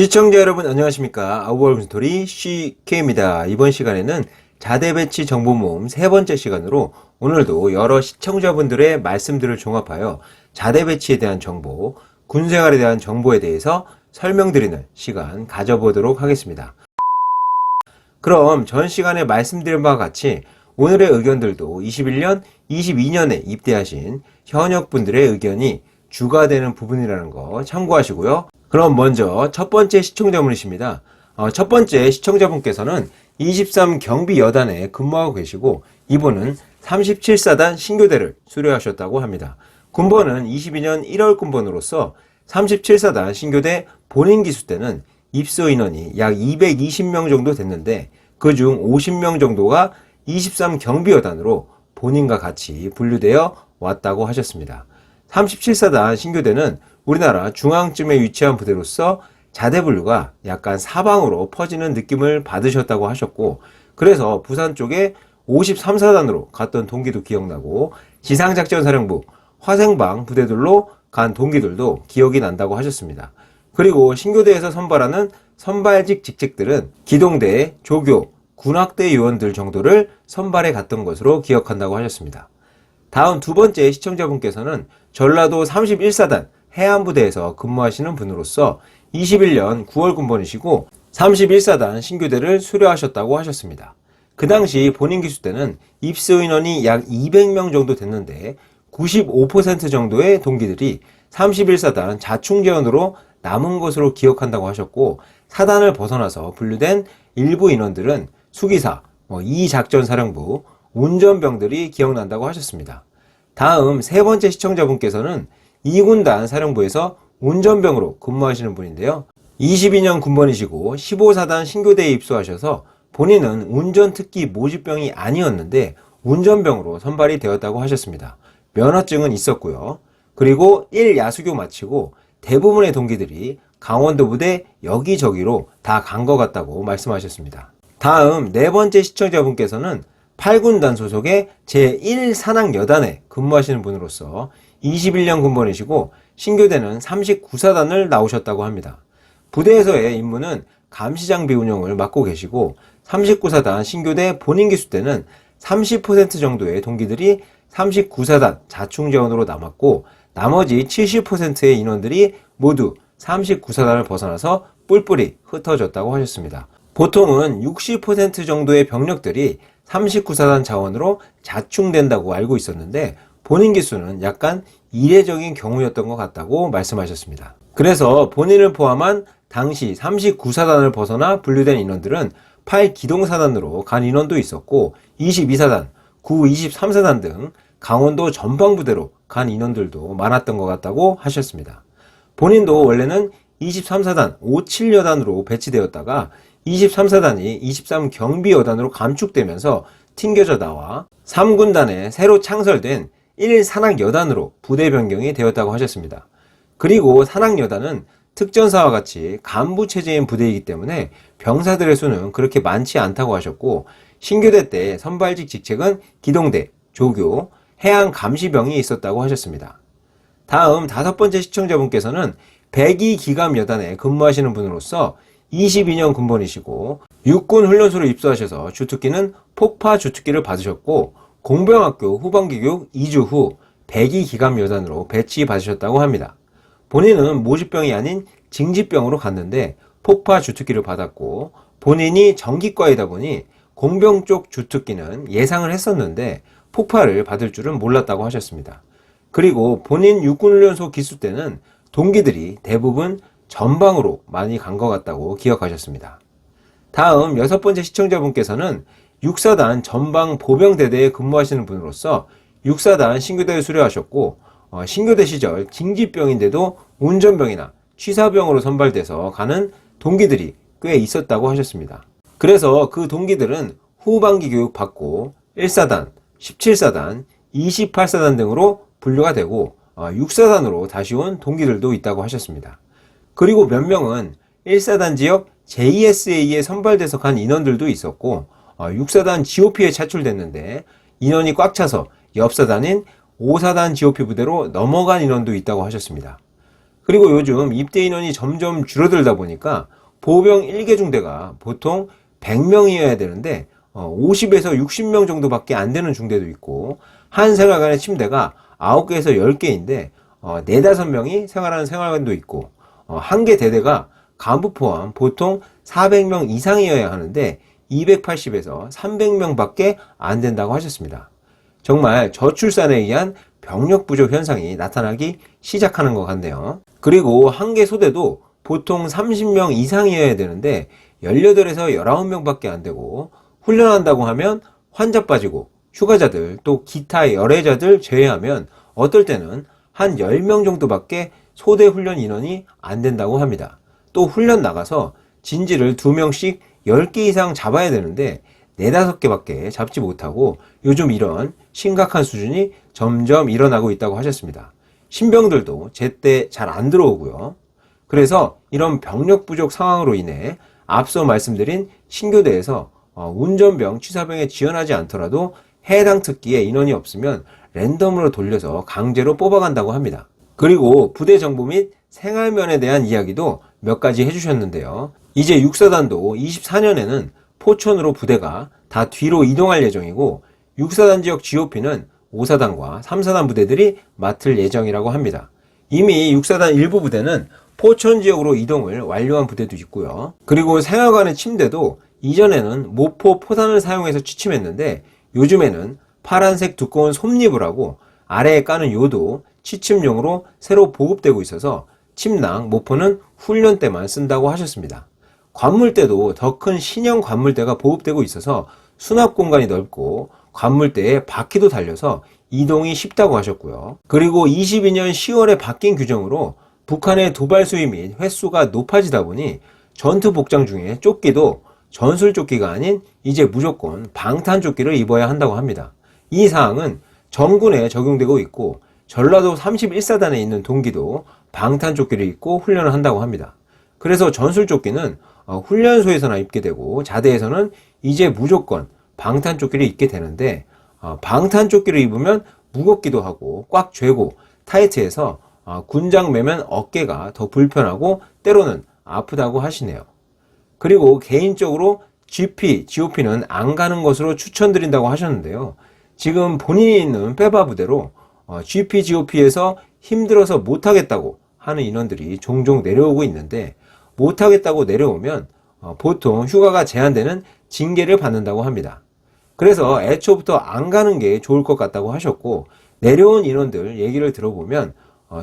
시청자 여러분 안녕하십니까. 아우월 스토리 CK입니다. 이번 시간에는 자대 배치 정보 모음 세 번째 시간으로 오늘도 여러 시청자분들의 말씀들을 종합하여 자대 배치에 대한 정보, 군생활에 대한 정보에 대해서 설명드리는 시간 가져보도록 하겠습니다. 그럼 전 시간에 말씀드린 바와 같이 오늘의 의견들도 21년, 22년에 입대하신 현역분들의 의견이 주가 되는 부분이라는 거 참고하시고요. 그럼 먼저 첫 번째 시청자분이십니다. 첫 번째 시청자분께서는 23 경비여단에 근무하고 계시고 이분은 37사단 신교대를 수료하셨다고 합니다. 군번은 22년 1월 군번으로서 37사단 신교대 본인 기수 때는 입소 인원이 약 220명 정도 됐는데 그중 50명 정도가 23 경비여단으로 본인과 같이 분류되어 왔다고 하셨습니다. 37사단 신교대는 우리나라 중앙쯤에 위치한 부대로서 자대 분류가 약간 사방으로 퍼지는 느낌을 받으셨다고 하셨고, 그래서 부산 쪽에 53사단으로 갔던 동기도 기억나고 지상작전사령부 화생방 부대들로 간 동기들도 기억이 난다고 하셨습니다. 그리고 신교대에서 선발하는 선발직 직책들은 기동대, 조교, 군악대 요원들 정도를 선발해 갔던 것으로 기억한다고 하셨습니다. 다음 두 번째 시청자분께서는 전라도 31사단 해안부대에서 근무하시는 분으로서 21년 9월 군번이시고 31사단 신교대를 수료하셨다고 하셨습니다. 그 당시 본인 기수 때는 입소 인원이 약 200명 정도 됐는데 95% 정도의 동기들이 31사단 자충제원으로 남은 것으로 기억한다고 하셨고, 사단을 벗어나서 분류된 일부 인원들은 수기사, 이작전사령부, 운전병들이 기억난다고 하셨습니다. 다음 세 번째 시청자분께서는 2군단 사령부에서 운전병으로 근무하시는 분인데요. 22년 군번이시고 15사단 신교대에 입소하셔서 본인은 운전특기 모집병이 아니었는데 운전병으로 선발이 되었다고 하셨습니다. 면허증은 있었고요. 그리고 1야수교 마치고 대부분의 동기들이 강원도 부대 여기저기로 다 간 것 같다고 말씀하셨습니다. 다음 네 번째 시청자분께서는 8군단 소속의 제1산악여단에 근무하시는 분으로서 21년 군번이시고 신교대는 39사단을 나오셨다고 합니다. 부대에서의 임무는 감시장비 운영을 맡고 계시고 39사단 신교대 본인 기수 때는 30% 정도의 동기들이 39사단 자충제원으로 남았고 나머지 70%의 인원들이 모두 39사단을 벗어나서 뿔뿔이 흩어졌다고 하셨습니다. 보통은 60% 정도의 병력들이 39사단 자원으로 자충된다고 알고 있었는데 본인 기수는 약간 이례적인 경우였던 것 같다고 말씀하셨습니다. 그래서 본인을 포함한 당시 39사단을 벗어나 분류된 인원들은 8기동사단으로 간 인원도 있었고 22사단, 923사단 등 강원도 전방부대로 간 인원들도 많았던 것 같다고 하셨습니다. 본인도 원래는 23사단 57여단으로 배치되었다가 23사단이 23 경비여단으로 감축되면서 튕겨져 나와 3군단에 새로 창설된 1산악여단으로 부대 변경이 되었다고 하셨습니다. 그리고 산악여단은 특전사와 같이 간부 체제인 부대이기 때문에 병사들의 수는 그렇게 많지 않다고 하셨고 신교대 때 선발직 직책은 기동대, 조교, 해안감시병이 있었다고 하셨습니다. 다음 다섯 번째 시청자분께서는 백이기감여단에 근무하시는 분으로서 22년 군번이시고 육군훈련소로 입소하셔서 주특기는 폭파 주특기를 받으셨고 공병학교 후반기 교육 2주 후 백이기감여단으로 배치받으셨다고 합니다. 본인은 모집병이 아닌 징집병으로 갔는데 폭파 주특기를 받았고 본인이 전기과이다 보니 공병 쪽 주특기는 예상을 했었는데 폭파를 받을 줄은 몰랐다고 하셨습니다. 그리고 본인 육군훈련소 기수 때는 동기들이 대부분 전방으로 많이 간 것 같다고 기억하셨습니다. 다음 여섯 번째 시청자분께서는 6사단 전방 보병대대에 근무하시는 분으로서 6사단 신교대에 수료하셨고 신교대 시절 징집병인데도 운전병이나 취사병으로 선발돼서 가는 동기들이 꽤 있었다고 하셨습니다. 그래서 그 동기들은 후반기 교육 받고 1사단, 17사단, 28사단 등으로 분류가 되고 6사단으로 다시 온 동기들도 있다고 하셨습니다. 그리고 몇 명은 1사단 지역 JSA에 선발돼서 간 인원들도 있었고 6사단 GOP에 차출됐는데 인원이 꽉 차서 옆사단인 5사단 GOP 부대로 넘어간 인원도 있다고 하셨습니다. 그리고 요즘 입대 인원이 점점 줄어들다 보니까 보병 1개 중대가 보통 100명이어야 되는데 50에서 60명 정도밖에 안 되는 중대도 있고, 한 생활관의 침대가 9개에서 10개인데 4, 5명이 생활하는 생활관도 있고, 한 개 대대가 간부 포함 보통 400명 이상이어야 하는데 280에서 300명밖에 안 된다고 하셨습니다. 정말 저출산에 의한 병력 부족 현상이 나타나기 시작하는 것 같네요. 그리고 한 개 소대도 보통 30명 이상이어야 되는데 18에서 19명밖에 안 되고, 훈련한다고 하면 환자 빠지고 휴가자들 또 기타 열애자들 제외하면 어떨 때는 한 10명 정도밖에 소대 훈련 인원이 안 된다고 합니다. 또 훈련 나가서 진지를 2명씩 10개 이상 잡아야 되는데 4, 5개밖에 잡지 못하고 요즘 이런 심각한 수준이 점점 일어나고 있다고 하셨습니다. 신병들도 제때 잘 안 들어오고요. 그래서 이런 병력 부족 상황으로 인해 앞서 말씀드린 신교대에서 운전병, 취사병에 지원하지 않더라도 해당 특기에 인원이 없으면 랜덤으로 돌려서 강제로 뽑아간다고 합니다. 그리고 부대 정보 및 생활면에 대한 이야기도 몇 가지 해주셨는데요. 이제 육사단도 24년에는 포천으로 부대가 다 뒤로 이동할 예정이고, 육사단 지역 GOP는 5사단과 3사단 부대들이 맡을 예정이라고 합니다. 이미 육사단 일부 부대는 포천 지역으로 이동을 완료한 부대도 있고요. 그리고 생활관의 침대도 이전에는 모포 포단을 사용해서 취침했는데 요즘에는 파란색 두꺼운 솜잎을 하고 아래에 까는 요도 취침용으로 새로 보급되고 있어서 침낭, 모포는 훈련 때만 쓴다고 하셨습니다. 관물대도 더 큰 신형 관물대가 보급되고 있어서 수납 공간이 넓고 관물대에 바퀴도 달려서 이동이 쉽다고 하셨고요. 그리고 22년 10월에 바뀐 규정으로 북한의 도발 수위 및 횟수가 높아지다 보니 전투 복장 중에 조끼도 전술 조끼가 아닌 이제 무조건 방탄 조끼를 입어야 한다고 합니다. 이 사항은 전군에 적용되고 있고 전라도 31사단에 있는 동기도 방탄 조끼를 입고 훈련을 한다고 합니다. 그래서 전술 조끼는 훈련소에서나 입게 되고 자대에서는 이제 무조건 방탄 조끼를 입게 되는데, 방탄 조끼를 입으면 무겁기도 하고 꽉 쥐고 타이트해서 군장 매면 어깨가 더 불편하고 때로는 아프다고 하시네요. 그리고 개인적으로 GP, GOP는 안 가는 것으로 추천드린다고 하셨는데요. 지금 본인이 있는 페바 부대로 GP, GOP에서 힘들어서 못하겠다고 하는 인원들이 종종 내려오고 있는데, 못하겠다고 내려오면 보통 휴가가 제한되는 징계를 받는다고 합니다. 그래서 애초부터 안 가는 게 좋을 것 같다고 하셨고, 내려온 인원들 얘기를 들어보면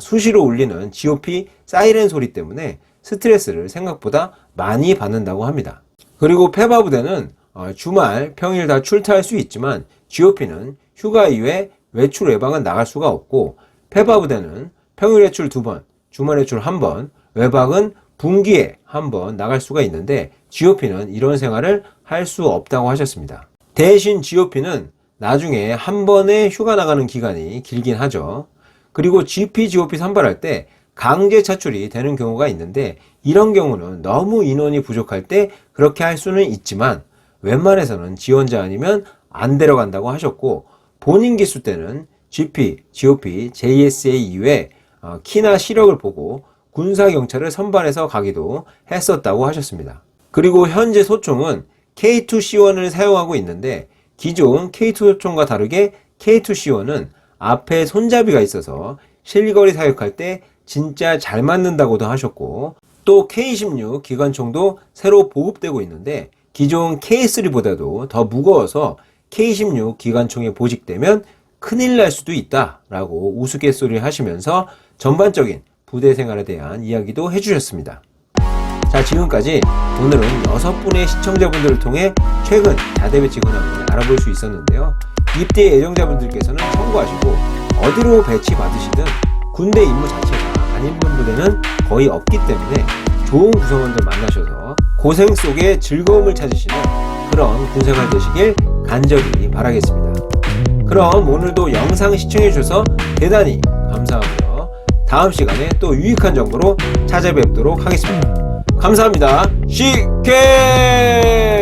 수시로 울리는 GOP 사이렌 소리 때문에 스트레스를 생각보다 많이 받는다고 합니다. 그리고 페바 부대는 주말, 평일 다 출타할 수 있지만 GOP는 휴가 이외 외출 외박은 나갈 수가 없고, 페바 부대는 평일 외출 2번, 주말 외출 1번, 외박은 분기에 1번 나갈 수가 있는데 GOP는 이런 생활을 할 수 없다고 하셨습니다. 대신 GOP는 나중에 한 번에 휴가 나가는 기간이 길긴 하죠. 그리고 GP, GOP 선발할 때 강제 차출이 되는 경우가 있는데, 이런 경우는 너무 인원이 부족할 때 그렇게 할 수는 있지만 웬만해서는 지원자 아니면 안 데려간다고 하셨고, 본인 기수 때는 GP, GOP, JSA 이외에 키나 시력을 보고 군사경찰을 선발해서 가기도 했었다고 하셨습니다. 그리고 현재 소총은 K2C1을 사용하고 있는데, 기존 K2 소총과 다르게 K2C1은 앞에 손잡이가 있어서 실거리 사격할 때 진짜 잘 맞는다고도 하셨고, 또 K16 기관총도 새로 보급되고 있는데 기존 K3보다도 더 무거워서 K16 기관총에 보직되면 큰일 날 수도 있다 라고 우스갯소리 하시면서 전반적인 부대 생활에 대한 이야기도 해주셨습니다. 자, 지금까지 오늘은 6분의 시청자분들을 통해 최근 자대 배치 근황을 알아볼 수 있었는데요. 입대 예정자분들께서는 참고하시고 어디로 배치 받으시든 군대 임무 자체가 안 힘든 부대는 거의 없기 때문에 좋은 구성원들 만나셔서 고생 속에 즐거움을 찾으시는 그런 군생활 되시길 간절히 바라겠습니다. 그럼 오늘도 영상 시청해주셔서 대단히 감사하고요. 다음 시간에 또 유익한 정보로 찾아뵙도록 하겠습니다. 감사합니다. 시케!